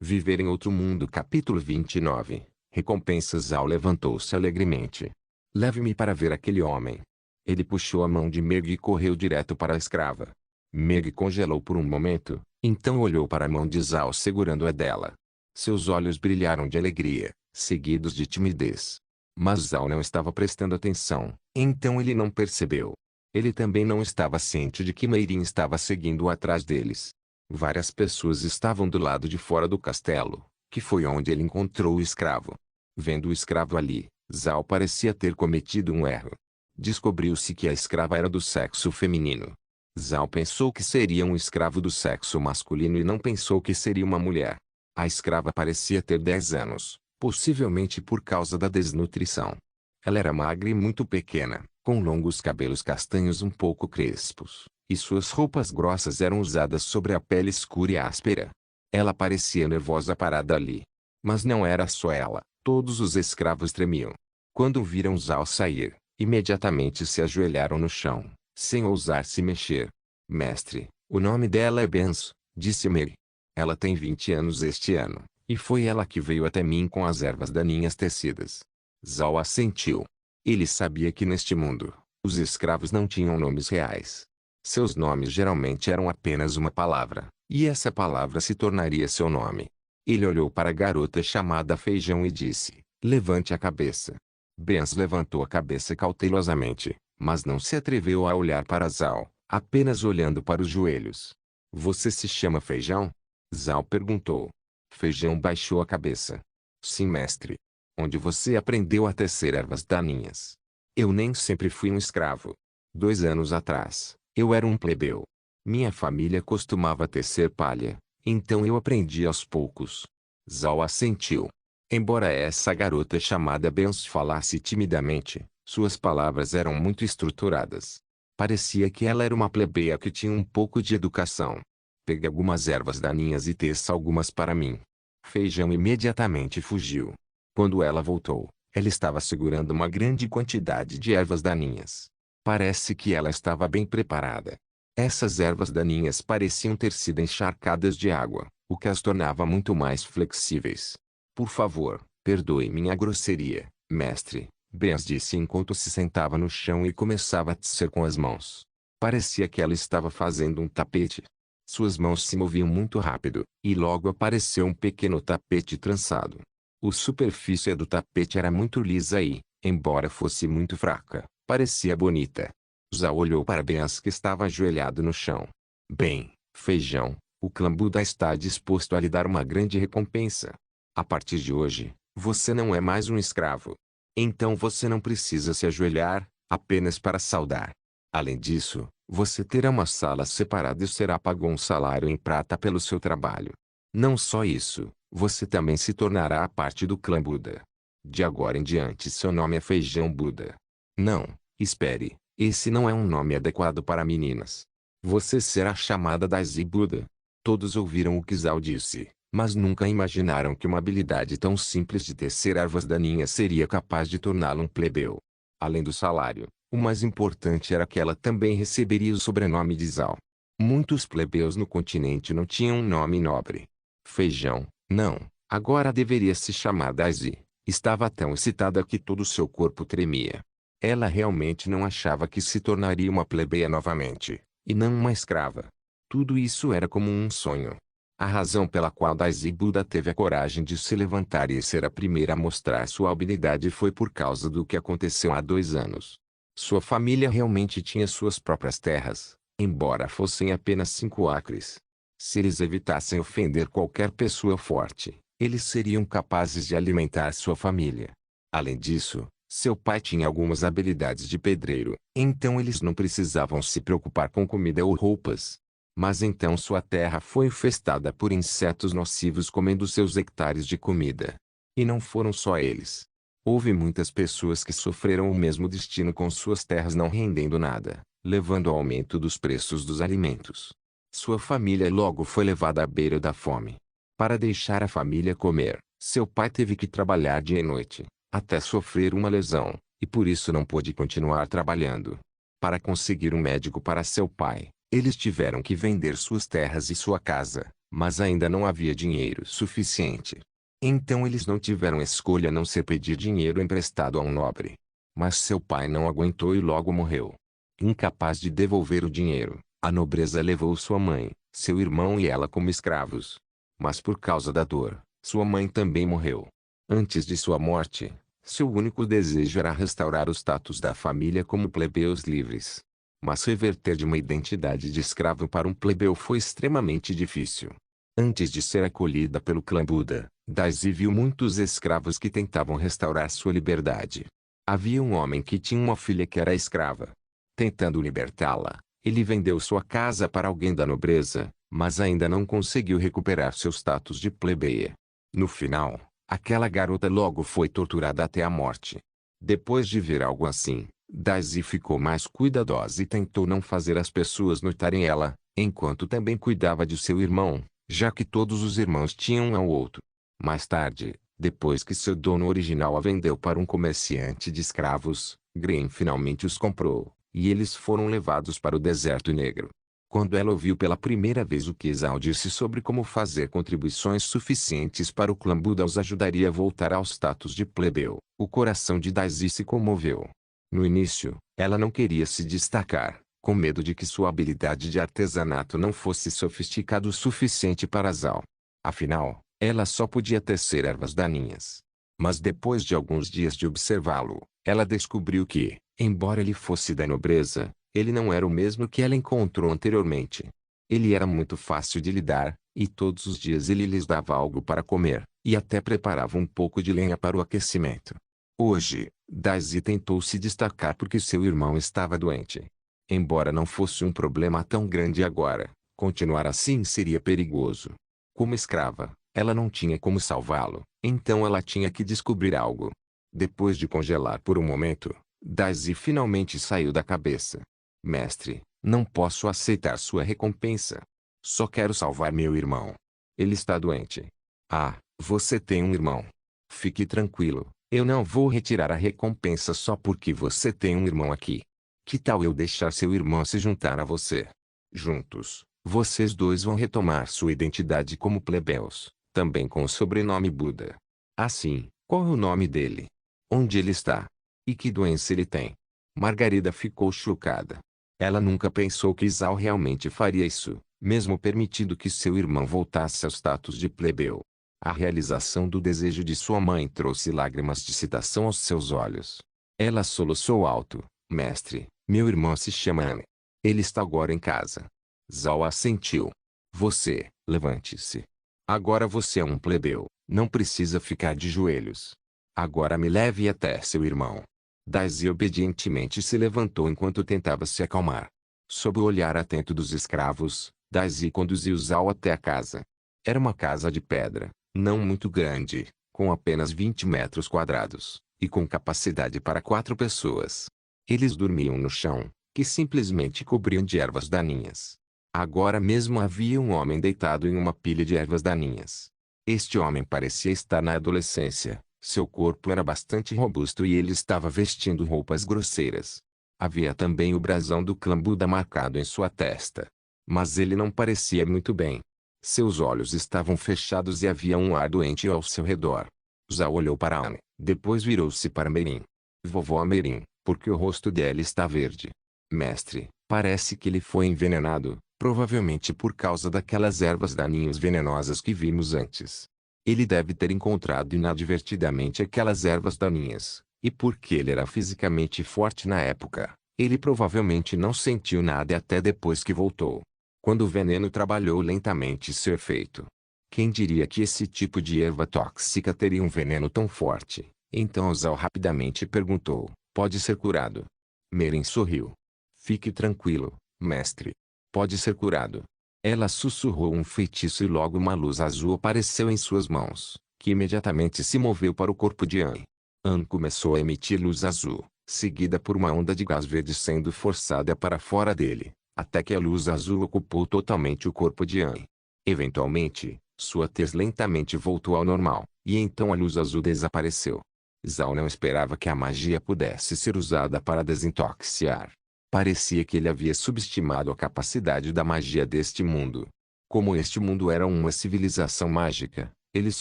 Viver em outro mundo. Capítulo 29. Recompensas. Zal levantou-se alegremente. Leve-me para ver aquele homem. Ele puxou a mão de Meg e correu direto para a escrava. Meg congelou por um momento, então olhou para a mão de Zal segurando a dela. Seus olhos brilharam de alegria, seguidos de timidez. Mas Zal não estava prestando atenção, então ele não percebeu. Ele também não estava ciente de que Meirin estava seguindo atrás deles. Várias pessoas estavam do lado de fora do castelo, que foi onde ele encontrou o escravo. Vendo o escravo ali, Zal parecia ter cometido um erro. Descobriu-se que a escrava era do sexo feminino. Zal pensou que seria um escravo do sexo masculino e não pensou que seria uma mulher. A escrava parecia ter 10 anos, possivelmente por causa da desnutrição. Ela era magra e muito pequena, com longos cabelos castanhos um pouco crespos, e suas roupas grossas eram usadas sobre a pele escura e áspera. Ela parecia nervosa parada ali. Mas não era só ela, todos os escravos tremiam. Quando viram Zal sair, imediatamente se ajoelharam no chão, sem ousar se mexer. Mestre, o nome dela é Benz, disse Meg. Ela tem 20 anos este ano, e foi ela que veio até mim com as ervas daninhas tecidas. Zal assentiu. Ele sabia que neste mundo, os escravos não tinham nomes reais. Seus nomes geralmente eram apenas uma palavra, e essa palavra se tornaria seu nome. Ele olhou para a garota chamada Feijão e disse, levante a cabeça. Benz levantou a cabeça cautelosamente, mas não se atreveu a olhar para Zal, apenas olhando para os joelhos. Você se chama Feijão? Zal perguntou. Feijão baixou a cabeça. Sim, mestre. Onde você aprendeu a tecer ervas daninhas? Eu nem sempre fui um escravo. 2 anos atrás, eu era um plebeu. Minha família costumava tecer palha, então eu aprendi aos poucos. Zal assentiu. Embora essa garota chamada Benz falasse timidamente, suas palavras eram muito estruturadas. Parecia que ela era uma plebeia que tinha um pouco de educação. Pegue algumas ervas daninhas e teça algumas para mim. Feijão imediatamente fugiu. Quando ela voltou, ela estava segurando uma grande quantidade de ervas daninhas. Parece que ela estava bem preparada. Essas ervas daninhas pareciam ter sido encharcadas de água, o que as tornava muito mais flexíveis. Por favor, perdoe minha grosseria, mestre, Benz disse enquanto se sentava no chão e começava a tecer com as mãos. Parecia que ela estava fazendo um tapete. Suas mãos se moviam muito rápido, e logo apareceu um pequeno tapete trançado. A superfície do tapete era muito lisa e, embora fosse muito fraca, parecia bonita. Zal olhou para Benz que estava ajoelhado no chão. Bem, Feijão, o clã Buda está disposto a lhe dar uma grande recompensa. A partir de hoje, você não é mais um escravo. Então você não precisa se ajoelhar, apenas para saudar. Além disso, você terá uma sala separada e será pago um salário em prata pelo seu trabalho. Não só isso, você também se tornará a parte do clã Buda. De agora em diante seu nome é Feijão Buda. Não, espere, esse não é um nome adequado para meninas. Você será chamada Daisy Buda. Todos ouviram o que Zal disse, mas nunca imaginaram que uma habilidade tão simples de tecer ervas daninhas seria capaz de torná-lo um plebeu. Além do salário, o mais importante era que ela também receberia o sobrenome de Zal. Muitos plebeus no continente não tinham um nome nobre. Feijão, não, agora deveria se chamar Daisy. Estava tão excitada que todo seu corpo tremia. Ela realmente não achava que se tornaria uma plebeia novamente, e não uma escrava. Tudo isso era como um sonho. A razão pela qual Daisy Buda teve a coragem de se levantar e ser a primeira a mostrar sua habilidade foi por causa do que aconteceu há 2 anos. Sua família realmente tinha suas próprias terras, embora fossem apenas 5 acres. Se eles evitassem ofender qualquer pessoa forte, eles seriam capazes de alimentar sua família. Além disso, seu pai tinha algumas habilidades de pedreiro, então eles não precisavam se preocupar com comida ou roupas. Mas então sua terra foi infestada por insetos nocivos comendo seus hectares de comida. E não foram só eles. Houve muitas pessoas que sofreram o mesmo destino com suas terras não rendendo nada, levando ao aumento dos preços dos alimentos. Sua família logo foi levada à beira da fome. Para deixar a família comer, seu pai teve que trabalhar dia e noite, até sofrer uma lesão, e por isso não pôde continuar trabalhando. Para conseguir um médico para seu pai, eles tiveram que vender suas terras e sua casa, Mas ainda não havia dinheiro suficiente. Então eles não tiveram escolha a não ser pedir dinheiro emprestado a um nobre. Mas seu pai não aguentou e logo morreu. Incapaz de devolver o dinheiro, a nobreza levou sua mãe, seu irmão e ela como escravos. Mas por causa da dor, sua mãe também morreu. Antes de sua morte, seu único desejo era restaurar o status da família como plebeus livres. Mas reverter de uma identidade de escravo para um plebeu foi extremamente difícil. Antes de ser acolhida pelo clã Buda, Daisy viu muitos escravos que tentavam restaurar sua liberdade. Havia um homem que tinha uma filha que era escrava. Tentando libertá-la, ele vendeu sua casa para alguém da nobreza, mas ainda não conseguiu recuperar seu status de plebeia. No final, aquela garota logo foi torturada até a morte. Depois de ver algo assim, Daisy ficou mais cuidadosa e tentou não fazer as pessoas notarem ela, enquanto também cuidava de seu irmão, já que todos os irmãos tinham um ao outro. Mais tarde, depois que seu dono original a vendeu para um comerciante de escravos, Green finalmente os comprou, e eles foram levados para o deserto negro. Quando ela ouviu pela primeira vez o que Zhao disse sobre como fazer contribuições suficientes para o clã Buda os ajudaria a voltar ao status de plebeu, o coração de Daisy se comoveu. No início, ela não queria se destacar, com medo de que sua habilidade de artesanato não fosse sofisticado o suficiente para Zhao. Afinal, ela só podia tecer ervas daninhas. Mas depois de alguns dias de observá-lo, ela descobriu que, embora ele fosse da nobreza, ele não era o mesmo que ela encontrou anteriormente. Ele era muito fácil de lidar, e todos os dias ele lhes dava algo para comer, e até preparava um pouco de lenha para o aquecimento. Hoje, Daisy tentou se destacar porque seu irmão estava doente. Embora não fosse um problema tão grande agora, continuar assim seria perigoso. Como escrava, ela não tinha como salvá-lo, então ela tinha que descobrir algo. Depois de congelar por um momento, Daisy finalmente saiu da cabeça. Mestre, não posso aceitar sua recompensa. Só quero salvar meu irmão. Ele está doente. Ah, você tem um irmão. Fique tranquilo, eu não vou retirar a recompensa só porque você tem um irmão aqui. Que tal eu deixar seu irmão se juntar a você? Juntos, vocês dois vão retomar sua identidade como plebeus, também com o sobrenome Buda. Assim, qual é o nome dele? Onde ele está? E que doença ele tem? Margarida ficou chocada. Ela nunca pensou que Zhao realmente faria isso, mesmo permitindo que seu irmão voltasse ao status de plebeu. A realização do desejo de sua mãe trouxe lágrimas de excitação aos seus olhos. Ela soluçou alto. Mestre, meu irmão se chama Anne. Ele está agora em casa. Zhao assentiu. Você, levante-se. Agora você é um plebeu, não precisa ficar de joelhos. Agora me leve até seu irmão. Daisy obedientemente se levantou enquanto tentava se acalmar. Sob o olhar atento dos escravos, Daisy conduziu Zhao até a casa. Era uma casa de pedra, não muito grande, com apenas 20 metros quadrados, e com capacidade para 4 pessoas. Eles dormiam no chão, que simplesmente cobriam de ervas daninhas. Agora mesmo havia um homem deitado em uma pilha de ervas daninhas. Este homem parecia estar na adolescência, seu corpo era bastante robusto e ele estava vestindo roupas grosseiras. Havia também o brasão do clã Buda marcado em sua testa. Mas ele não parecia muito bem. Seus olhos estavam fechados e havia um ar doente ao seu redor. Zhao olhou para Anne, depois virou-se para Merin. Vovó Merin, porque o rosto dela está verde. Mestre, parece que ele foi envenenado, provavelmente por causa daquelas ervas daninhas venenosas que vimos antes. Ele deve ter encontrado inadvertidamente aquelas ervas daninhas, e porque ele era fisicamente forte na época, ele provavelmente não sentiu nada até depois que voltou. Quando o veneno trabalhou lentamente seu efeito. Quem diria que esse tipo de erva tóxica teria um veneno tão forte? Então Zhao rapidamente perguntou, pode ser curado? Merin sorriu. Fique tranquilo, mestre. Pode ser curado. Ela sussurrou um feitiço e logo uma luz azul apareceu em suas mãos, que imediatamente se moveu para o corpo de Anne. Anne começou a emitir luz azul, seguida por uma onda de gás verde sendo forçada para fora dele, até que a luz azul ocupou totalmente o corpo de Anne. Eventualmente, sua tez lentamente voltou ao normal, e então a luz azul desapareceu. Zhao não esperava que a magia pudesse ser usada para desintoxicar. Parecia que ele havia subestimado a capacidade da magia deste mundo. Como este mundo era uma civilização mágica, eles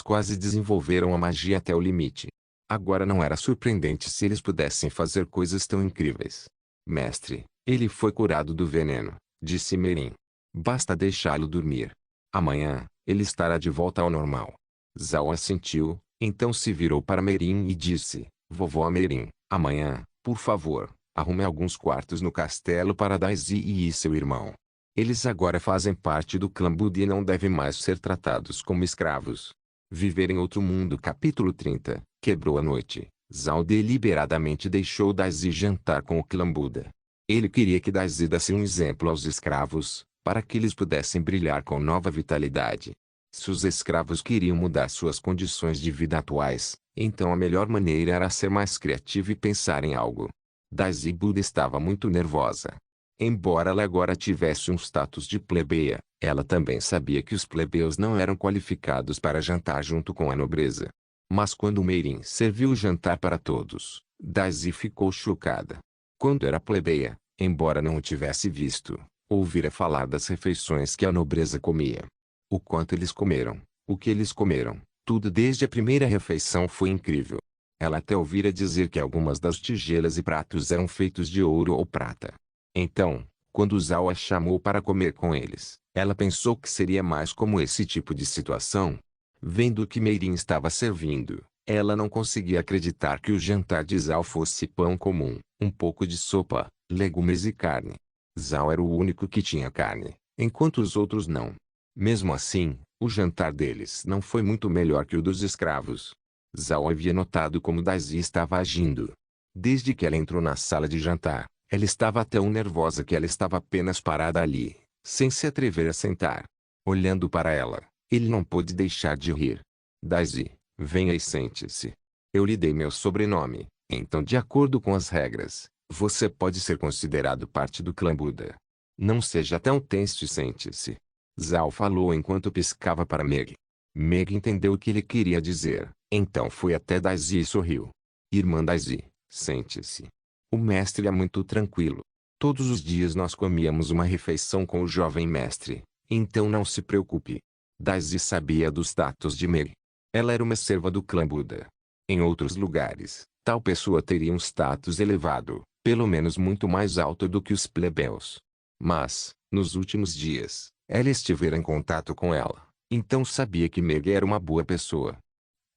quase desenvolveram a magia até o limite. Agora não era surpreendente se eles pudessem fazer coisas tão incríveis. Mestre, ele foi curado do veneno, disse Merin. Basta deixá-lo dormir. Amanhã, ele estará de volta ao normal. Zhao assentiu, então se virou para Merin e disse, Vovó Merin, amanhã, por favor, arrume alguns quartos no castelo para Daisy e seu irmão. Eles agora fazem parte do clã Buda e não devem mais ser tratados como escravos. Viver em outro mundo. Capítulo 30. Quebrou a noite. Zhao deliberadamente deixou Daisy jantar com o clã Buda. Ele queria que Daisy desse um exemplo aos escravos, para que eles pudessem brilhar com nova vitalidade. Se os escravos queriam mudar suas condições de vida atuais, então a melhor maneira era ser mais criativo e pensar em algo. Daisy Buda estava muito nervosa. Embora ela agora tivesse um status de plebeia, ela também sabia que os plebeus não eram qualificados para jantar junto com a nobreza. Mas quando Merin serviu o jantar para todos, Daisy ficou chocada. Quando era plebeia, embora não o tivesse visto, ouvira falar das refeições que a nobreza comia. O quanto eles comeram, o que eles comeram, tudo desde a primeira refeição foi incrível. Ela até ouvira dizer que algumas das tigelas e pratos eram feitos de ouro ou prata. Então, quando Zhao a chamou para comer com eles, ela pensou que seria mais como esse tipo de situação. Vendo o que Merin estava servindo, ela não conseguia acreditar que o jantar de Zhao fosse pão comum, um pouco de sopa, legumes e carne. Zhao era o único que tinha carne, enquanto os outros não. Mesmo assim, o jantar deles não foi muito melhor que o dos escravos. Zhao havia notado como Daisy estava agindo. Desde que ela entrou na sala de jantar, ela estava tão nervosa que ela estava apenas parada ali, sem se atrever a sentar. Olhando para ela, ele não pôde deixar de rir. Daisy, venha e sente-se. Eu lhe dei meu sobrenome, então de acordo com as regras, você pode ser considerado parte do clã Buda. Não seja tão tenso e sente-se. Zhao falou enquanto piscava para Meg. Meg entendeu o que ele queria dizer, então foi até Daisy e sorriu. Irmã Daisy, sente-se. O mestre é muito tranquilo. Todos os dias nós comíamos uma refeição com o jovem mestre, então não se preocupe. Daisy sabia do status de Meg. Ela era uma serva do clã Buda. Em outros lugares, tal pessoa teria um status elevado, pelo menos muito mais alto do que os plebeus. Mas, nos últimos dias, ela estivera em contato com ela, então sabia que Meg era uma boa pessoa.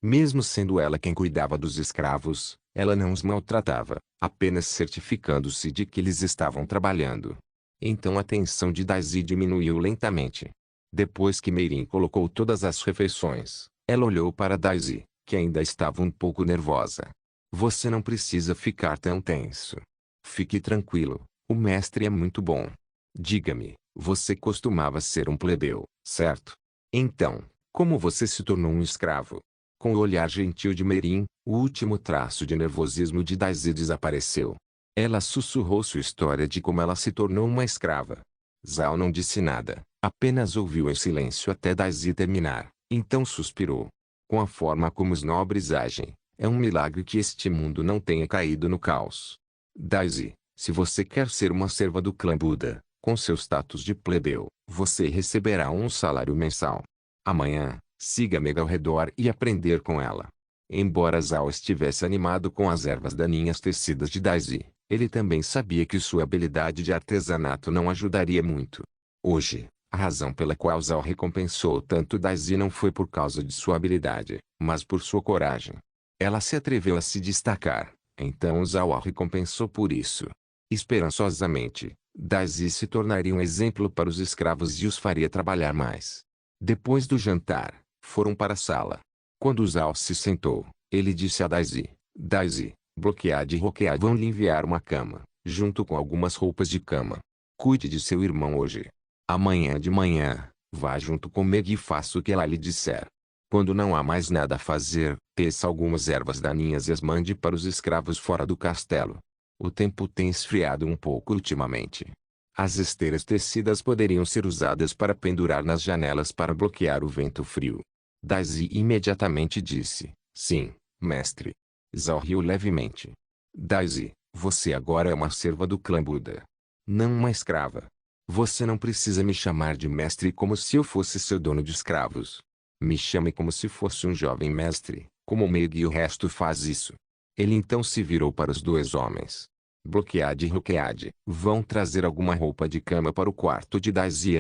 Mesmo sendo ela quem cuidava dos escravos, ela não os maltratava, apenas certificando-se de que eles estavam trabalhando. Então a tensão de Daisy diminuiu lentamente. Depois que Merin colocou todas as refeições, ela olhou para Daisy, que ainda estava um pouco nervosa. Você não precisa ficar tão tenso. Fique tranquilo, o mestre é muito bom. Diga-me, você costumava ser um plebeu, certo? Então, como você se tornou um escravo? Com o olhar gentil de Merin, o último traço de nervosismo de Daisy desapareceu. Ela sussurrou sua história de como ela se tornou uma escrava. Zhao não disse nada, apenas ouviu em silêncio até Daisy terminar, então suspirou. Com a forma como os nobres agem, é um milagre que este mundo não tenha caído no caos. Daisy, se você quer ser uma serva do clã Buda, com seu status de plebeu, você receberá um salário mensal. Amanhã, siga Meg ao redor e aprender com ela. Embora Zhao estivesse animado com as ervas daninhas tecidas de Daisy, ele também sabia que sua habilidade de artesanato não ajudaria muito. Hoje, a razão pela qual Zhao recompensou tanto Daisy não foi por causa de sua habilidade, mas por sua coragem. Ela se atreveu a se destacar, então Zhao a recompensou por isso. Esperançosamente, Daisy se tornaria um exemplo para os escravos e os faria trabalhar mais. Depois do jantar, foram para a sala. Quando Zhao se sentou, ele disse a Daisy, Daisy, Bloquead e Roquead vão lhe enviar uma cama, junto com algumas roupas de cama. Cuide de seu irmão hoje. Amanhã de manhã, vá junto com Meg e faça o que ela lhe disser. Quando não há mais nada a fazer, teça algumas ervas daninhas e as mande para os escravos fora do castelo. O tempo tem esfriado um pouco ultimamente. As esteiras tecidas poderiam ser usadas para pendurar nas janelas para bloquear o vento frio. Daisy imediatamente disse, sim, mestre. Zhao riu levemente. Daisy, você agora é uma serva do clã Buda. Não uma escrava. Você não precisa me chamar de mestre como se eu fosse seu dono de escravos. Me chame como se fosse um jovem mestre, como Meg e o resto faz isso. Ele então se virou para os dois homens. Bloquead e Roquead vão trazer alguma roupa de cama para o quarto de Daisy.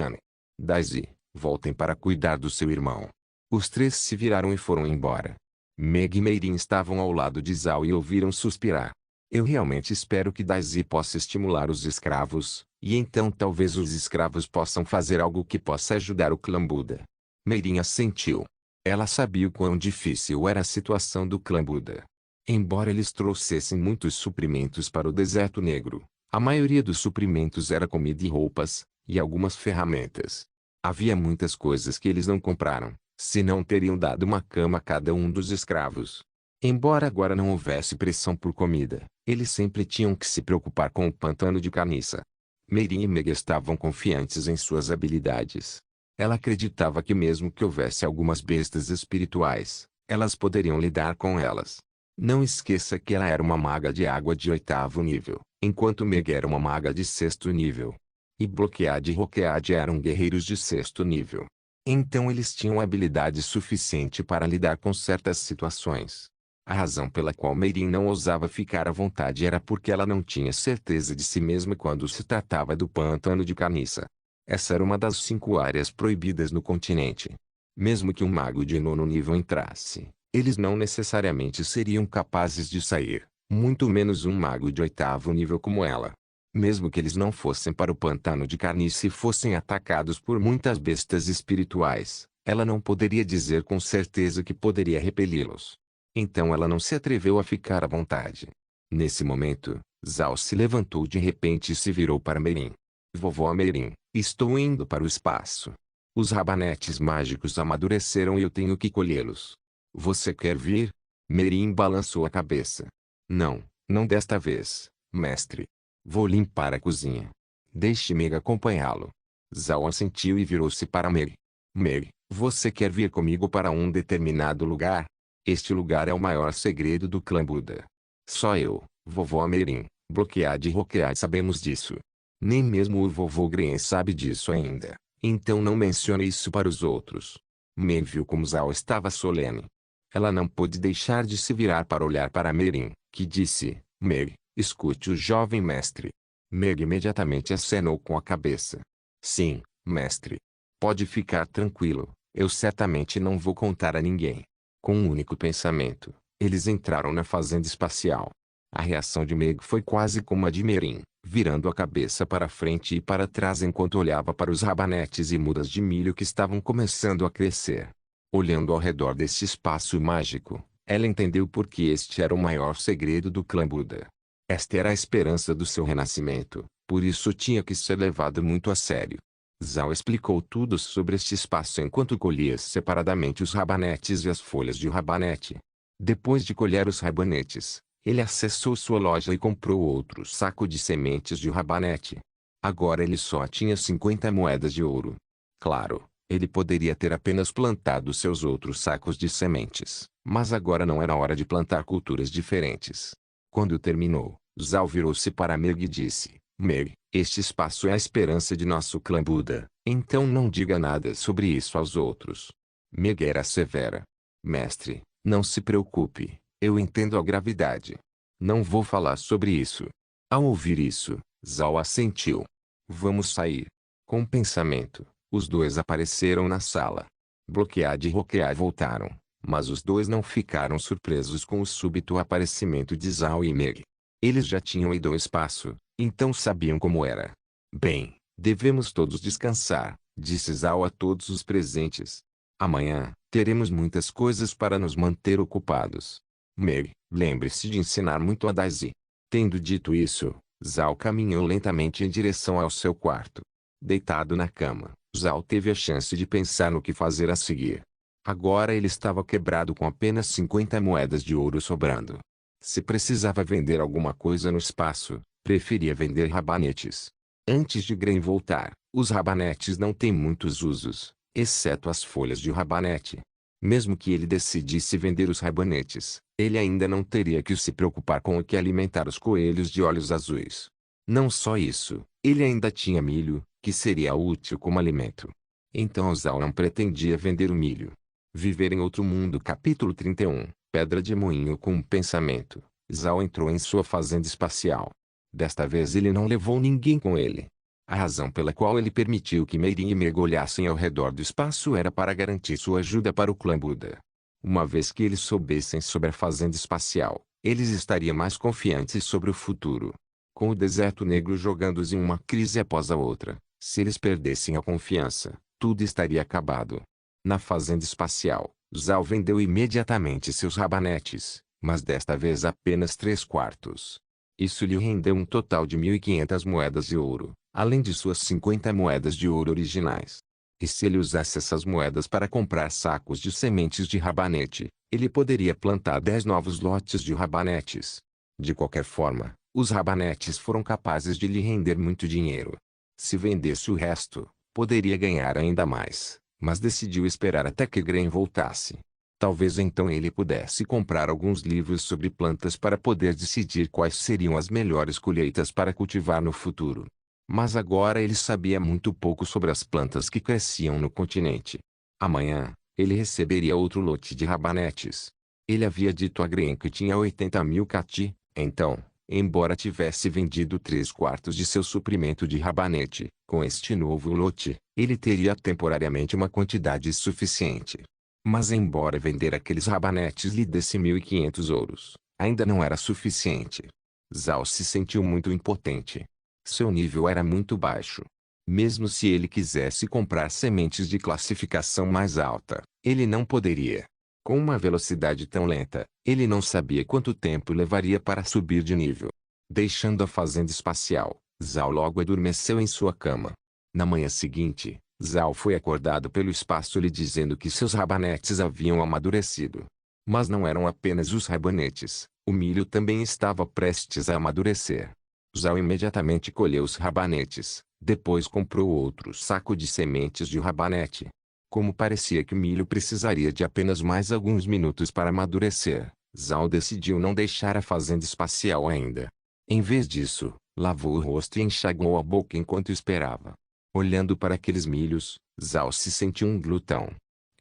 Daisy, voltem para cuidar do seu irmão. Os três se viraram e foram embora. Meg e Meirin estavam ao lado de Zhao e ouviram suspirar. Eu realmente espero que Daisy possa estimular os escravos, e então talvez os escravos possam fazer algo que possa ajudar o clã Buda. Meirin assentiu. Ela sabia o quão difícil era a situação do clã Buda. Embora eles trouxessem muitos suprimentos para o deserto negro, a maioria dos suprimentos era comida e roupas, e algumas ferramentas. Havia muitas coisas que eles não compraram, senão teriam dado uma cama a cada um dos escravos. Embora agora não houvesse pressão por comida, eles sempre tinham que se preocupar com o pantano de carniça. Meirin e Meg estavam confiantes em suas habilidades. Ela acreditava que mesmo que houvesse algumas bestas espirituais, elas poderiam lidar com elas. Não esqueça que ela era uma maga de água de 8º nível, enquanto Meg era uma maga de 6º nível. E Bloquead e Roquead eram guerreiros de 6º nível. Então eles tinham habilidade suficiente para lidar com certas situações. A razão pela qual Meirin não ousava ficar à vontade era porque ela não tinha certeza de si mesma quando se tratava do pântano de carniça. Essa era uma das 5 áreas proibidas no continente. Mesmo que um mago de 9º nível entrasse, eles não necessariamente seriam capazes de sair, muito menos um mago de 8º nível como ela. Mesmo que eles não fossem para o pantano de carniça e fossem atacados por muitas bestas espirituais, ela não poderia dizer com certeza que poderia repeli-los. Então ela não se atreveu a ficar à vontade. Nesse momento, Zhao se levantou de repente e se virou para Meirin. Vovó Meirin, estou indo para o espaço. Os rabanetes mágicos amadureceram e eu tenho que colhê-los. Você quer vir? Meirin balançou a cabeça. Não, não desta vez, mestre. Vou limpar a cozinha. Deixe Meg acompanhá-lo. Zhao assentiu e virou-se para Meg. Meg, você quer vir comigo para um determinado lugar? Este lugar é o maior segredo do clã Buda. Só eu, vovó Meirin, Bloquead e Roquead sabemos disso. Nem mesmo o vovô Green sabe disso ainda, então não mencione isso para os outros. Meg viu como Zhao estava solene. Ela não pôde deixar de se virar para olhar para Meirin, que disse, Meg, escute o jovem mestre. Meg imediatamente acenou com a cabeça. Sim, mestre. Pode ficar tranquilo, eu certamente não vou contar a ninguém. Com um único pensamento, eles entraram na fazenda espacial. A reação de Meg foi quase como a de Meirin, virando a cabeça para frente e para trás enquanto olhava para os rabanetes e mudas de milho que estavam começando a crescer. Olhando ao redor deste espaço mágico, ela entendeu por que este era o maior segredo do clã Buda. Esta era a esperança do seu renascimento, por isso tinha que ser levado muito a sério. Zhao explicou tudo sobre este espaço enquanto colhia separadamente os rabanetes e as folhas de rabanete. Depois de colher os rabanetes, ele acessou sua loja e comprou outro saco de sementes de rabanete. Agora ele só tinha 50 moedas de ouro. Claro, ele poderia ter apenas plantado seus outros sacos de sementes, mas agora não era hora de plantar culturas diferentes. Quando terminou, Zhao virou-se para Meg e disse, Meg, este espaço é a esperança de nosso clã Buda, então não diga nada sobre isso aos outros. Meg era severa. Mestre, não se preocupe, eu entendo a gravidade. Não vou falar sobre isso. Ao ouvir isso, Zhao assentiu. Vamos sair. Com um pensamento, os dois apareceram na sala. Bloquead e Roquead voltaram, mas os dois não ficaram surpresos com o súbito aparecimento de Zhao e Meg. Eles já tinham ido ao espaço, então sabiam como era. Bem, devemos todos descansar, disse Zhao a todos os presentes. Amanhã, teremos muitas coisas para nos manter ocupados. Meg, lembre-se de ensinar muito a Daisy. Tendo dito isso, Zhao caminhou lentamente em direção ao seu quarto. Deitado na cama, Zhao teve a chance de pensar no que fazer a seguir. Agora ele estava quebrado com apenas 50 moedas de ouro sobrando. Se precisava vender alguma coisa no espaço, preferia vender rabanetes. Antes de Green voltar, os rabanetes não têm muitos usos, exceto as folhas de rabanete. Mesmo que ele decidisse vender os rabanetes, ele ainda não teria que se preocupar com o que alimentar os coelhos de olhos azuis. Não só isso, Ele ainda tinha milho, que seria útil como alimento. Então Zhao não pretendia vender o milho. Viver em outro mundo. Capítulo 31. Pedra de moinho. Com um pensamento, Zhao entrou em sua fazenda espacial. Desta vez ele não levou ninguém com ele. A razão pela qual ele permitiu que Meirin mergulhassem ao redor do espaço era para garantir sua ajuda para o clã Buda. Uma vez que eles soubessem sobre a fazenda espacial, eles estariam mais confiantes sobre o futuro. Com o deserto negro jogando-os em uma crise após a outra, se eles perdessem a confiança, tudo estaria acabado. Na fazenda espacial, Zhao vendeu imediatamente seus rabanetes, mas desta vez apenas 3/4. Isso lhe rendeu um total de 1.500 moedas de ouro, além de suas 50 moedas de ouro originais. E se ele usasse essas moedas para comprar sacos de sementes de rabanete, ele poderia plantar 10 novos lotes de rabanetes. De qualquer forma, os rabanetes foram capazes de lhe render muito dinheiro. Se vendesse o resto, poderia ganhar ainda mais, mas decidiu esperar até que Gren voltasse. Talvez então ele pudesse comprar alguns livros sobre plantas para poder decidir quais seriam as melhores colheitas para cultivar no futuro. Mas agora ele sabia muito pouco sobre as plantas que cresciam no continente. Amanhã, ele receberia outro lote de rabanetes. Ele havia dito a Gren que tinha 80.000 kati, então, embora tivesse vendido 3/4 de seu suprimento de rabanete, com este novo lote, ele teria temporariamente uma quantidade suficiente. Mas embora vender aqueles rabanetes lhe desse 1.500 ouros, ainda não era suficiente. Zhao se sentiu muito impotente. Seu nível era muito baixo. Mesmo se ele quisesse comprar sementes de classificação mais alta, ele não poderia. Com uma velocidade tão lenta, ele não sabia quanto tempo levaria para subir de nível. Deixando a fazenda espacial, Zhao logo adormeceu em sua cama. Na manhã seguinte, Zhao foi acordado pelo espaço lhe dizendo que seus rabanetes haviam amadurecido. Mas não eram apenas os rabanetes, o milho também estava prestes a amadurecer. Zhao imediatamente colheu os rabanetes, depois comprou outro saco de sementes de rabanete. Como parecia que o milho precisaria de apenas mais alguns minutos para amadurecer, Zhao decidiu não deixar a fazenda espacial ainda. Em vez disso, lavou o rosto e enxagou a boca enquanto esperava. Olhando para aqueles milhos, Zhao se sentiu um glutão.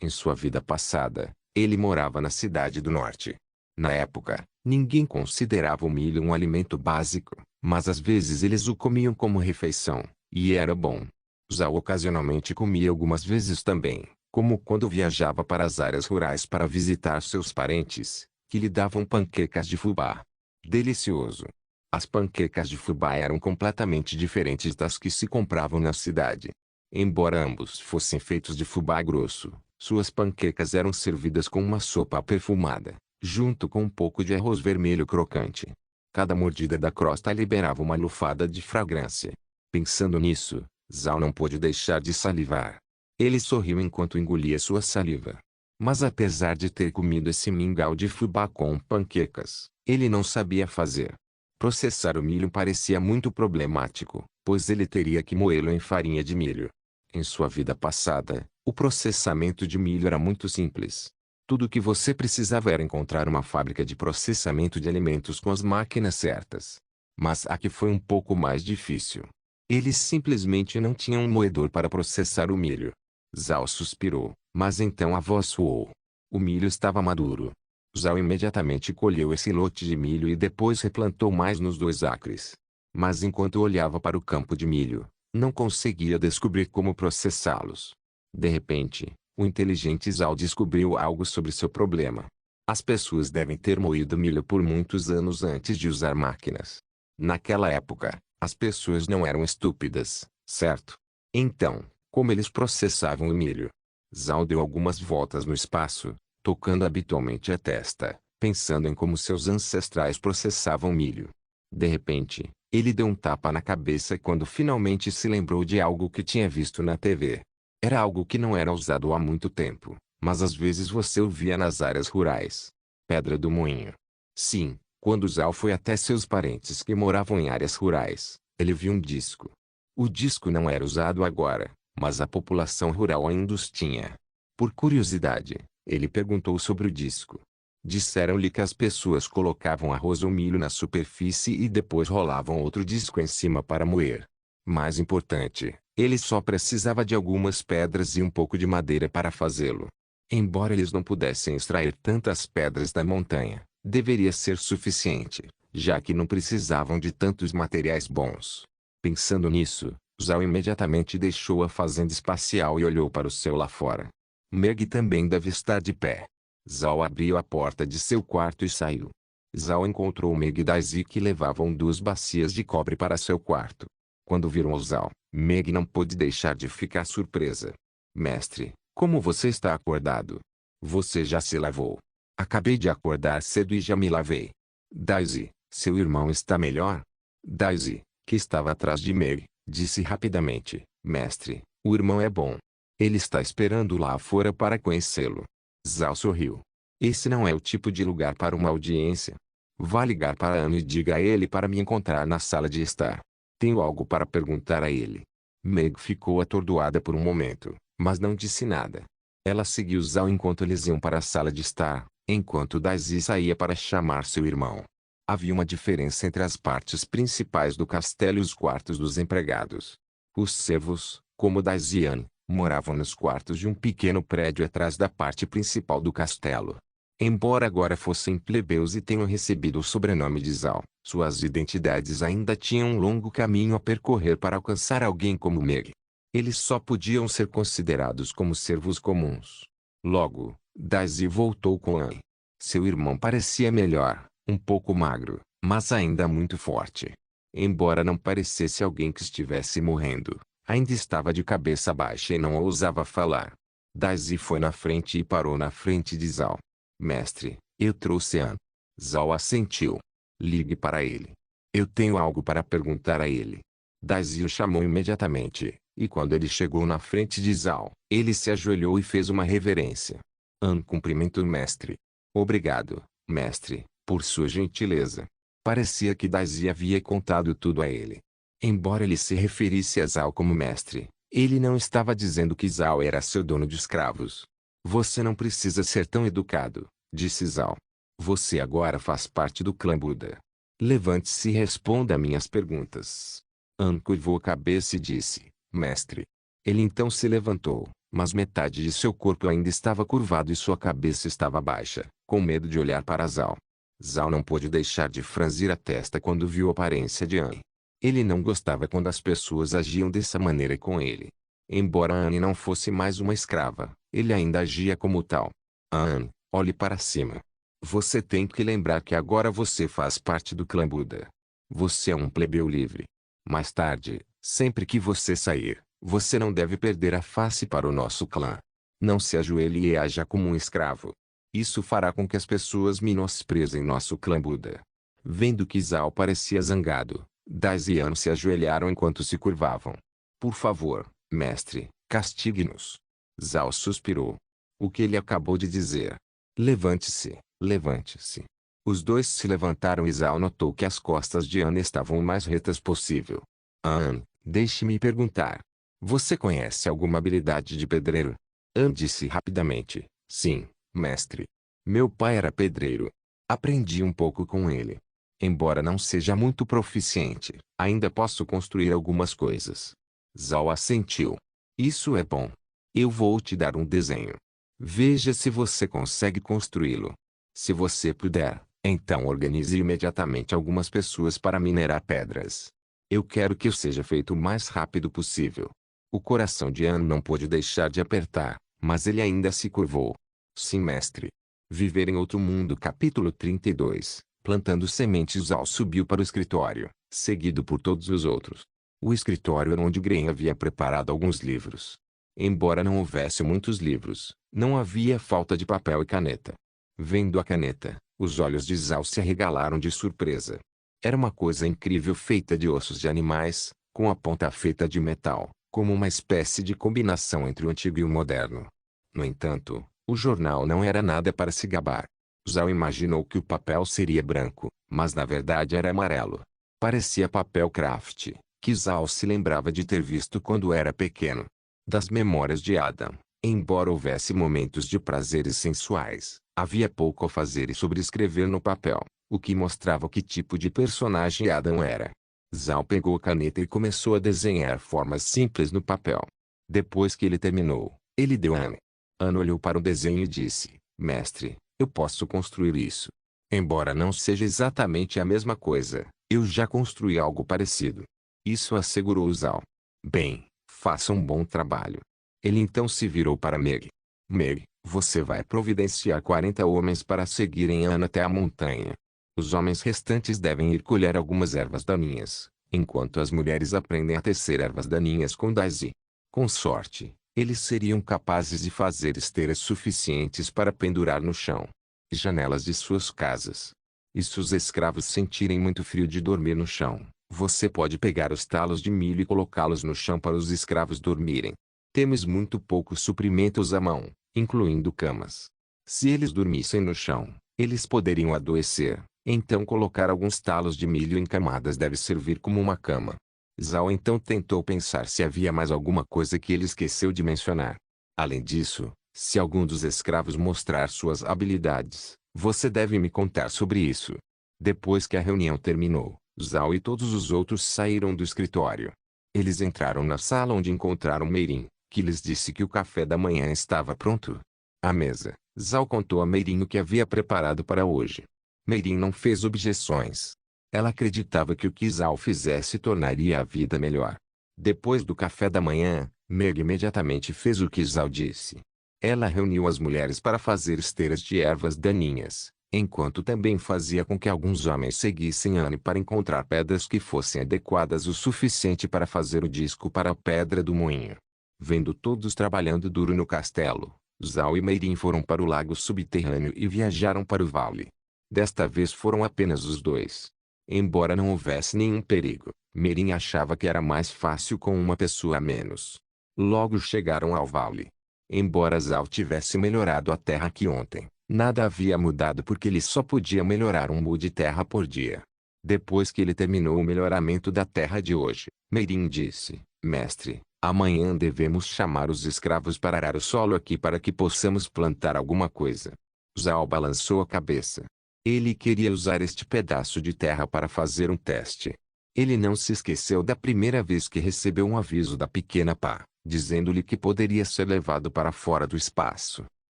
Em sua vida passada, ele morava na cidade do norte. Na época, ninguém considerava o milho um alimento básico, mas às vezes eles o comiam como refeição, e era bom. Zhao ocasionalmente comia algumas vezes também, como quando viajava para as áreas rurais para visitar seus parentes, que lhe davam panquecas de fubá. Delicioso! As panquecas de fubá eram completamente diferentes das que se compravam na cidade. Embora ambos fossem feitos de fubá grosso, suas panquecas eram servidas com uma sopa perfumada, junto com um pouco de arroz vermelho crocante. Cada mordida da crosta liberava uma lufada de fragrância. Pensando nisso, Zhao não pôde deixar de salivar. Ele sorriu enquanto engolia sua saliva. Mas apesar de ter comido esse mingau de fubá com panquecas, ele não sabia fazer. Processar o milho parecia muito problemático, pois ele teria que moê-lo em farinha de milho. Em sua vida passada, o processamento de milho era muito simples. Tudo o que você precisava era encontrar uma fábrica de processamento de alimentos com as máquinas certas. Mas aqui foi um pouco mais difícil. Eles simplesmente não tinham um moedor para processar o milho. Zhao suspirou, mas então a voz soou. O milho estava maduro. Zhao imediatamente colheu esse lote de milho e depois replantou mais nos 2 acres. Mas enquanto olhava para o campo de milho, não conseguia descobrir como processá-los. De repente, o inteligente Zhao descobriu algo sobre seu problema. As pessoas devem ter moído milho por muitos anos antes de usar máquinas. Naquela época, as pessoas não eram estúpidas, certo? Então, como eles processavam o milho? Zhao deu algumas voltas no espaço, tocando habitualmente a testa, pensando em como seus ancestrais processavam milho. De repente, ele deu um tapa na cabeça quando finalmente se lembrou de algo que tinha visto na TV. Era algo que não era usado há muito tempo, mas às vezes você o via nas áreas rurais. Pedra do moinho. Sim, quando Zhao foi até seus parentes que moravam em áreas rurais, ele viu um disco. O disco não era usado agora, mas a população rural ainda os tinha. Por curiosidade, ele perguntou sobre o disco. Disseram-lhe que as pessoas colocavam arroz ou milho na superfície e depois rolavam outro disco em cima para moer. Mais importante, ele só precisava de algumas pedras e um pouco de madeira para fazê-lo. Embora eles não pudessem extrair tantas pedras da montanha, deveria ser suficiente, já que não precisavam de tantos materiais bons. Pensando nisso, Zhao imediatamente deixou a fazenda espacial e olhou para o céu lá fora. Meg também deve estar de pé. Zhao abriu a porta de seu quarto e saiu. Zhao encontrou Meg e Daisy que levavam 2 bacias de cobre para seu quarto. Quando viram Zhao, Meg não pôde deixar de ficar surpresa. Mestre, como você está acordado? Você já se lavou? Acabei de acordar cedo e já me lavei. Daisy, seu irmão está melhor? Daisy, que estava atrás de Meg, disse rapidamente, mestre, o irmão é bom. Ele está esperando lá fora para conhecê-lo. Zhao sorriu. Esse não é o tipo de lugar para uma audiência. Vá ligar para Ano e diga a ele para me encontrar na sala de estar. Tenho algo para perguntar a ele. Meg ficou atordoada por um momento, mas não disse nada. Ela seguiu Zhao enquanto eles iam para a sala de estar, enquanto Daisy saía para chamar seu irmão. Havia uma diferença entre as partes principais do castelo e os quartos dos empregados. Os servos, como Daisy e Anne, moravam nos quartos de um pequeno prédio atrás da parte principal do castelo. Embora agora fossem plebeus e tenham recebido o sobrenome de Zhao, suas identidades ainda tinham um longo caminho a percorrer para alcançar alguém como Meg. Eles só podiam ser considerados como servos comuns. Logo, Daisy voltou com Anne. Seu irmão parecia melhor, um pouco magro, mas ainda muito forte. Embora não parecesse alguém que estivesse morrendo, ainda estava de cabeça baixa e não ousava falar. Daisy foi na frente e parou na frente de Zhao. Mestre, eu trouxe Anne. Zhao assentiu. Ligue para ele. Eu tenho algo para perguntar a ele. Daisy o chamou imediatamente, e quando ele chegou na frente de Zhao, ele se ajoelhou e fez uma reverência. Anne cumprimentou o mestre. Obrigado, mestre, por sua gentileza. Parecia que Daisy havia contado tudo a ele. Embora ele se referisse a Zhao como mestre, ele não estava dizendo que Zhao era seu dono de escravos. Você não precisa ser tão educado, disse Zhao. Você agora faz parte do clã Buda. Levante-se e responda a minhas perguntas. Anne curvou a cabeça e disse, mestre. Ele então se levantou, mas metade de seu corpo ainda estava curvado e sua cabeça estava baixa, com medo de olhar para Zhao. Zhao não pôde deixar de franzir a testa quando viu a aparência de Anne. Ele não gostava quando as pessoas agiam dessa maneira com ele. Embora Anne não fosse mais uma escrava, ele ainda agia como tal. Anne, olhe para cima. Você tem que lembrar que agora você faz parte do clã Buda. Você é um plebeu livre. Mais tarde, sempre que você sair, você não deve perder a face para o nosso clã. Não se ajoelhe e haja como um escravo. Isso fará com que as pessoas menosprezem nosso clã Buda. Vendo que Zhao parecia zangado, Daisy e Anne se ajoelharam enquanto se curvavam. Por favor, mestre, castigue-nos. Zhao suspirou. O que ele acabou de dizer? Levante-se, levante-se. Os dois se levantaram e Zhao notou que as costas de Anne estavam o mais retas possível. Anne, deixe-me perguntar. Você conhece alguma habilidade de pedreiro? Anne disse rapidamente, sim, mestre. Meu pai era pedreiro. Aprendi um pouco com ele. Embora não seja muito proficiente, ainda posso construir algumas coisas. Zhao assentiu. Isso é bom. Eu vou te dar um desenho. Veja se você consegue construí-lo. Se você puder, então organize imediatamente algumas pessoas para minerar pedras. Eu quero que isso seja feito o mais rápido possível. O coração de Anne não pôde deixar de apertar, mas ele ainda se curvou. Sim, mestre. Viver em outro mundo. Capítulo 32. Plantando sementes. Zhao subiu para o escritório, seguido por todos os outros. O escritório era onde Gren havia preparado alguns livros. Embora não houvesse muitos livros, não havia falta de papel e caneta. Vendo a caneta, os olhos de Zhao se arregalaram de surpresa. Era uma coisa incrível feita de ossos de animais, com a ponta feita de metal, como uma espécie de combinação entre o antigo e o moderno. No entanto, o jornal não era nada para se gabar. Zhao imaginou que o papel seria branco, mas na verdade era amarelo. Parecia papel craft, que Zhao se lembrava de ter visto quando era pequeno. Das memórias de Adam, embora houvesse momentos de prazeres sensuais, havia pouco a fazer e sobre escrever no papel, o que mostrava que tipo de personagem Adam era. Zhao pegou a caneta e começou a desenhar formas simples no papel. Depois que ele terminou, ele deu a Anne. Anne olhou para o desenho e disse: Mestre, eu posso construir isso. Embora não seja exatamente a mesma coisa, eu já construí algo parecido. Isso assegurou Zhao. Bem, faça um bom trabalho. Ele então se virou para Meg. Meg, você vai providenciar 40 homens para seguirem Anne até a montanha. Os homens restantes devem ir colher algumas ervas daninhas, enquanto as mulheres aprendem a tecer ervas daninhas com Daisy. Com sorte, eles seriam capazes de fazer esteiras suficientes para pendurar no chão e janelas de suas casas. E se os escravos sentirem muito frio de dormir no chão, você pode pegar os talos de milho e colocá-los no chão para os escravos dormirem. Temos muito poucos suprimentos à mão, incluindo camas. Se eles dormissem no chão, eles poderiam adoecer, então colocar alguns talos de milho em camadas deve servir como uma cama. Zhao então tentou pensar se havia mais alguma coisa que ele esqueceu de mencionar. Além disso, se algum dos escravos mostrar suas habilidades, você deve me contar sobre isso. Depois que a reunião terminou, Zhao e todos os outros saíram do escritório. Eles entraram na sala onde encontraram Meirin, que lhes disse que o café da manhã estava pronto. À mesa, Zhao contou a Meirin o que havia preparado para hoje. Meirin não fez objeções. Ela acreditava que o que Zhao fizesse tornaria a vida melhor. Depois do café da manhã, Meg imediatamente fez o que Zhao disse. Ela reuniu as mulheres para fazer esteiras de ervas daninhas, enquanto também fazia com que alguns homens seguissem Anne para encontrar pedras que fossem adequadas o suficiente para fazer o disco para a pedra do moinho. Vendo todos trabalhando duro no castelo, Zhao e Meirin foram para o lago subterrâneo e viajaram para o vale. Desta vez foram apenas os dois. Embora não houvesse nenhum perigo, Meirin achava que era mais fácil com uma pessoa a menos. Logo chegaram ao vale. Embora Zhao tivesse melhorado a terra aqui ontem, nada havia mudado porque ele só podia melhorar um mu de terra por dia. Depois que ele terminou o melhoramento da terra de hoje, Meirin disse: Mestre, amanhã devemos chamar os escravos para arar o solo aqui para que possamos plantar alguma coisa. Zhao balançou a cabeça. Ele queria usar este pedaço de terra para fazer um teste. Ele não se esqueceu da primeira vez que recebeu um aviso da pequena Pá, dizendo-lhe que poderia ser levado para fora do espaço.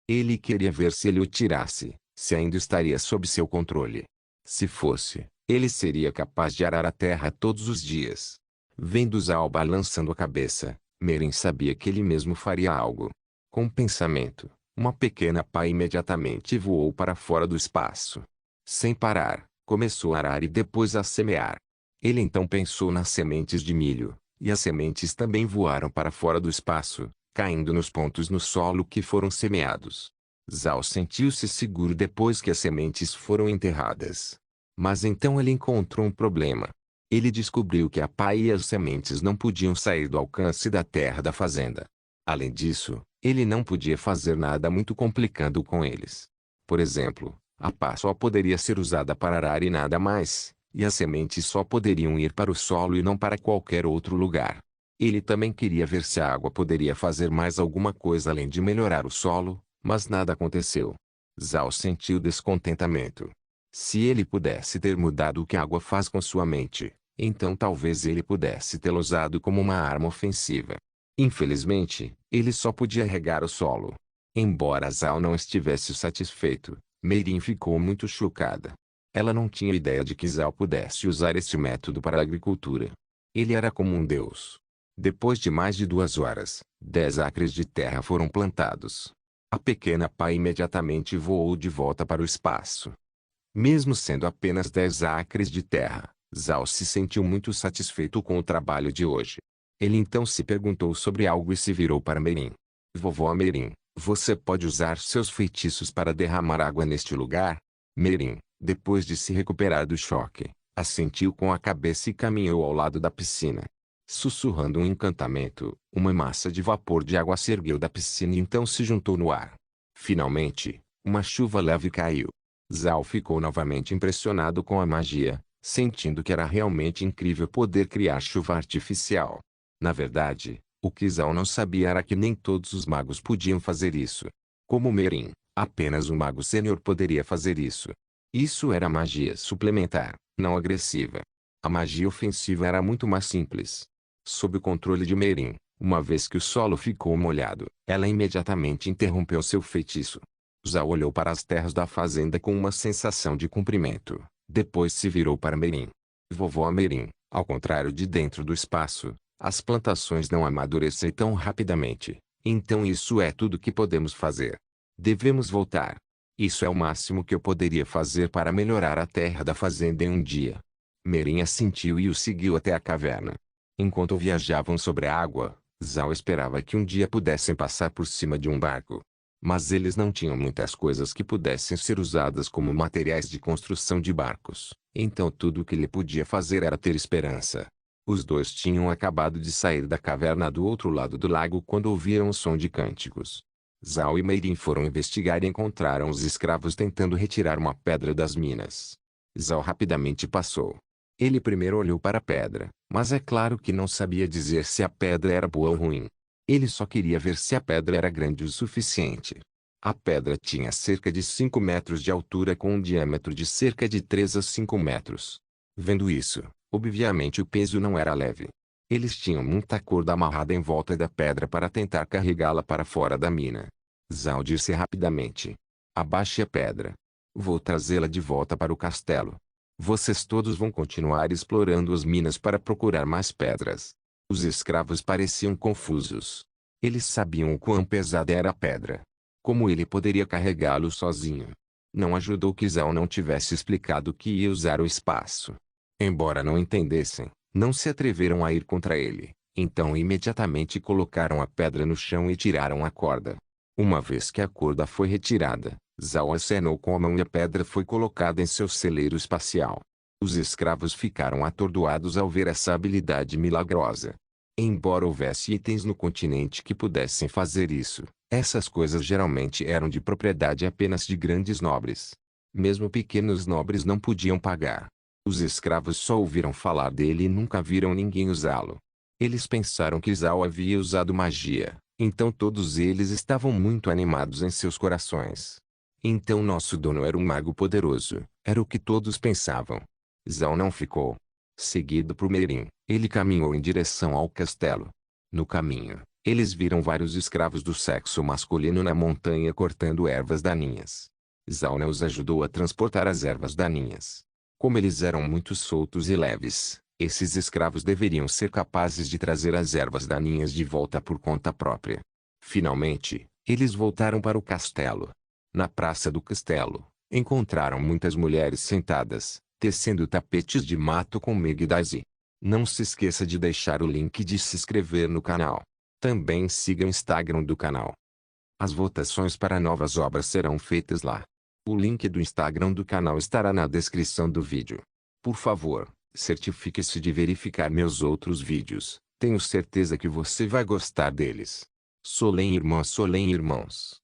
Ele queria ver se ele o tirasse, se ainda estaria sob seu controle. Se fosse, ele seria capaz de arar a terra todos os dias. Vendo Zhao balançando a cabeça, Meirin sabia que ele mesmo faria algo. Com o pensamento, uma pequena Pá imediatamente voou para fora do espaço. Sem parar, começou a arar e depois a semear. Ele então pensou nas sementes de milho, e as sementes também voaram para fora do espaço, caindo nos pontos no solo que foram semeados. Zhao sentiu-se seguro depois que as sementes foram enterradas. Mas então ele encontrou um problema. Ele descobriu que a pá e as sementes não podiam sair do alcance da terra da fazenda. Além disso, ele não podia fazer nada muito complicado com eles. Por exemplo, a pá só poderia ser usada para arar e nada mais, e as sementes só poderiam ir para o solo e não para qualquer outro lugar. Ele também queria ver se a água poderia fazer mais alguma coisa além de melhorar o solo, mas nada aconteceu. Zhao sentiu descontentamento. Se ele pudesse ter mudado o que a água faz com sua mente, então talvez ele pudesse tê-la usado como uma arma ofensiva. Infelizmente, ele só podia regar o solo. Embora Zhao não estivesse satisfeito, Meirin ficou muito chocada. Ela não tinha ideia de que Zhao pudesse usar esse método para a agricultura. Ele era como um deus. Depois de mais de 2 horas, 10 acres de terra foram plantados. A pequena pá imediatamente voou de volta para o espaço. Mesmo sendo apenas 10 acres de terra, Zhao se sentiu muito satisfeito com o trabalho de hoje. Ele então se perguntou sobre algo e se virou para Meirin. Vovó Meirin, você pode usar seus feitiços para derramar água neste lugar? Meirin, depois de se recuperar do choque, assentiu com a cabeça e caminhou ao lado da piscina. Sussurrando um encantamento, uma massa de vapor de água se ergueu da piscina e então se juntou no ar. Finalmente, uma chuva leve caiu. Zhao ficou novamente impressionado com a magia, sentindo que era realmente incrível poder criar chuva artificial. Na verdade, o que Zhao não sabia era que nem todos os magos podiam fazer isso. Como Meirin, apenas um mago sênior poderia fazer isso. Isso era magia suplementar, não agressiva. A magia ofensiva era muito mais simples. Sob o controle de Merin, uma vez que o solo ficou molhado, ela imediatamente interrompeu seu feitiço. Zhao olhou para as terras da fazenda com uma sensação de cumprimento. Depois se virou para Merin. Vovó Merin, ao contrário de dentro do espaço, as plantações não amadurecem tão rapidamente. Então isso é tudo que podemos fazer. Devemos voltar. Isso é o máximo que eu poderia fazer para melhorar a terra da fazenda em um dia. Merin assentiu e o seguiu até a caverna. Enquanto viajavam sobre a água, Zhao esperava que um dia pudessem passar por cima de um barco. Mas eles não tinham muitas coisas que pudessem ser usadas como materiais de construção de barcos. Então tudo o que ele podia fazer era ter esperança. Os dois tinham acabado de sair da caverna do outro lado do lago quando ouviram o som de cânticos. Zhao e Merin foram investigar e encontraram os escravos tentando retirar uma pedra das minas. Zhao rapidamente passou. Ele primeiro olhou para a pedra, mas é claro que não sabia dizer se a pedra era boa ou ruim. Ele só queria ver se a pedra era grande o suficiente. A pedra tinha cerca de 5 metros de altura com um diâmetro de cerca de 3 a 5 metros. Vendo isso, obviamente o peso não era leve. Eles tinham muita corda amarrada em volta da pedra para tentar carregá-la para fora da mina. Zhao disse rapidamente: "Abaixe a pedra. Vou trazê-la de volta para o castelo. Vocês todos vão continuar explorando as minas para procurar mais pedras." Os escravos pareciam confusos. Eles sabiam o quão pesada era a pedra. Como ele poderia carregá-lo sozinho? Não ajudou que Zhao não tivesse explicado que ia usar o espaço. Embora não entendessem, não se atreveram a ir contra ele. Então imediatamente colocaram a pedra no chão e tiraram a corda. Uma vez que a corda foi retirada, Zhao acenou com a mão e a pedra foi colocada em seu celeiro espacial. Os escravos ficaram atordoados ao ver essa habilidade milagrosa. Embora houvesse itens no continente que pudessem fazer isso, essas coisas geralmente eram de propriedade apenas de grandes nobres. Mesmo pequenos nobres não podiam pagar. Os escravos só ouviram falar dele e nunca viram ninguém usá-lo. Eles pensaram que Zhao havia usado magia, então todos eles estavam muito animados em seus corações. Então nosso dono era um mago poderoso, era o que todos pensavam. Zhao não ficou. Seguido por Merin, ele caminhou em direção ao castelo. No caminho, eles viram vários escravos do sexo masculino na montanha cortando ervas daninhas. Zhao os ajudou a transportar as ervas daninhas. Como eles eram muito soltos e leves, esses escravos deveriam ser capazes de trazer as ervas daninhas de volta por conta própria. Finalmente, eles voltaram para o castelo. Na praça do castelo, encontraram muitas mulheres sentadas, tecendo tapetes de mato com Meg e Daisy. Não se esqueça de deixar o link de se inscrever no canal. Também siga o Instagram do canal. As votações para novas obras serão feitas lá. O link do Instagram do canal estará na descrição do vídeo. Por favor, certifique-se de verificar meus outros vídeos. Tenho certeza que você vai gostar deles. Solem irmãos.